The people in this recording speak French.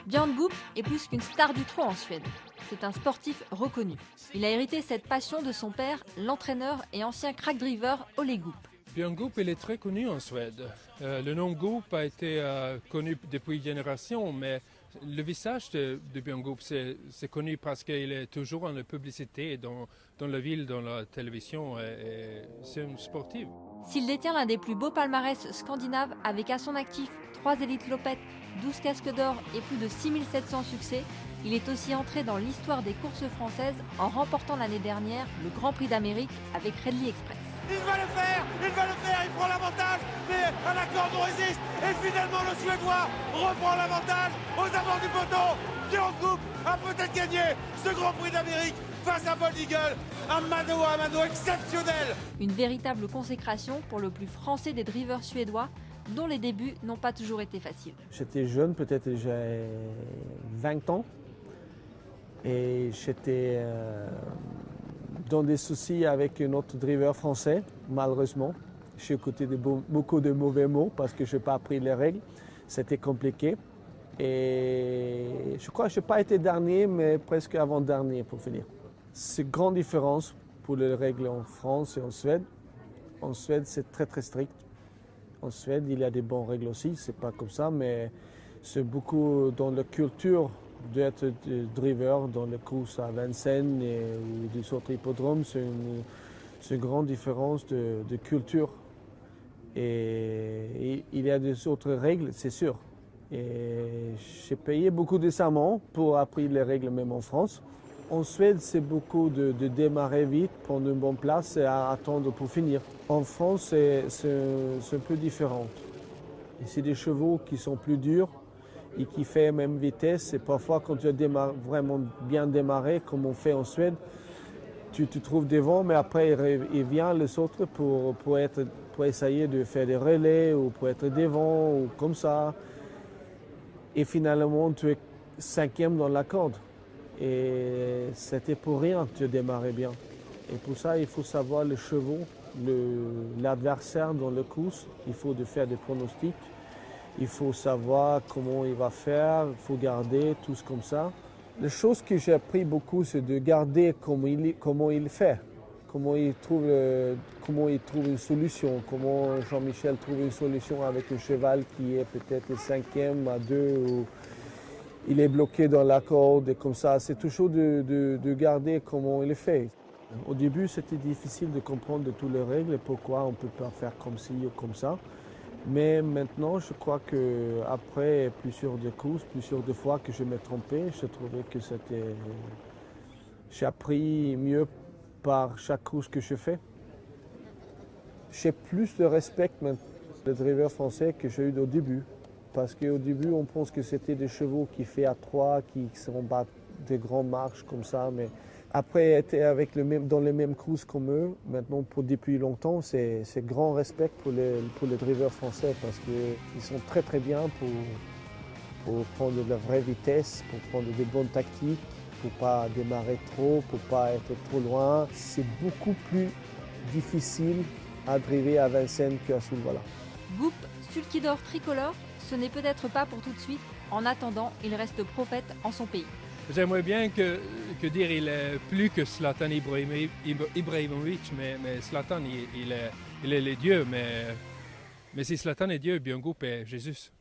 Björn Goop est plus qu'une star du trot en Suède. C'est un sportif reconnu. Il a hérité cette passion de son père, l'entraîneur et ancien crack driver Ole Goop. Björn Goop, il est très connu en Suède. Le nom Goop a été connu depuis générations, mais le visage de Björn Goop, c'est connu parce qu'il est toujours en la publicité dans la ville, dans la télévision. C'est un sportif. S'il détient l'un des plus beaux palmarès scandinaves avec à son actif 3 élites Loppet, 12 casques d'or et plus de 6700 succès, il est aussi entré dans l'histoire des courses françaises en remportant l'année dernière le Grand Prix d'Amérique avec Redley Express. Il va le faire, il prend l'avantage, mais à la corde on résiste, et finalement le Suédois reprend l'avantage aux abords du poteau. Björn Goop a peut-être gagné ce Grand Prix d'Amérique face à Bold Eagle, un mano à mano exceptionnel. Une véritable consécration pour le plus français des drivers suédois, dont les débuts n'ont pas toujours été faciles. J'étais jeune, peut-être j'ai 20 ans, et j'étais dans des soucis avec un autre driver français, malheureusement. Je suis écouté beaucoup de mauvais mots parce que je n'ai pas appris les règles. C'était compliqué. Et je crois que je n'ai pas été dernier, mais presque avant-dernier pour finir. C'est une grande différence pour les règles en France et en Suède. En Suède, c'est très très strict. En Suède, il y a des bonnes règles aussi, c'est pas comme ça, mais c'est beaucoup dans la culture d'être driver dans les courses à Vincennes ou des autres hippodromes. C'est une grande différence de culture. Et il y a des autres règles, c'est sûr. Et j'ai payé beaucoup décemment pour apprendre les règles même en France. En Suède, c'est beaucoup de démarrer vite, prendre une bonne place et attendre pour finir. En France, c'est un peu différent. Et c'est des chevaux qui sont plus durs et qui font la même vitesse. Et parfois, quand tu as vraiment bien démarré, comme on fait en Suède, tu te trouves devant, mais après, il vient les autres pour essayer de faire des relais ou pour être devant ou comme ça. Et finalement, tu es 5e dans la corde. Et c'était pour rien, tu as démarré bien. Et pour ça, il faut savoir les chevaux, l'adversaire dans le course. Il faut faire des pronostics. Il faut savoir comment il va faire, il faut garder, tout ce comme ça. La chose que j'ai appris beaucoup, c'est de garder comment il fait, comment il trouve une solution, comment Jean-Michel trouve une solution avec un cheval qui est peut-être 5e à 2 ou il est bloqué dans la corde et comme ça. C'est toujours de garder comment il est fait. Au début, c'était difficile de comprendre toutes les règles et pourquoi on ne peut pas faire comme ci ou comme ça. Mais maintenant, je crois qu'après plusieurs de courses, plusieurs de fois que je me trompais, je trouvais que j'ai appris mieux par chaque course que je fais. J'ai plus de respect maintenant pour les drivers français que j'ai eu au début. Parce qu'au début, on pense que c'était des chevaux qui font à 3, qui se battent des grandes marches comme ça. Mais après être dans les mêmes courses comme eux, maintenant depuis longtemps, c'est grand respect pour les drivers français parce qu'ils sont très très bien pour prendre de la vraie vitesse, pour prendre des bonnes tactiques, pour ne pas démarrer trop, pour ne pas être trop loin. C'est beaucoup plus difficile à driver à Vincennes qu'à Solvalla. Goop, sulky d'or tricolore, ce n'est peut-être pas pour tout de suite. En attendant, il reste prophète en son pays. J'aimerais bien que dire il est plus que Zlatan Ibrahimovic, mais Zlatan, il est le Dieu. Mais si Zlatan est Dieu, Björn Goop est Jésus.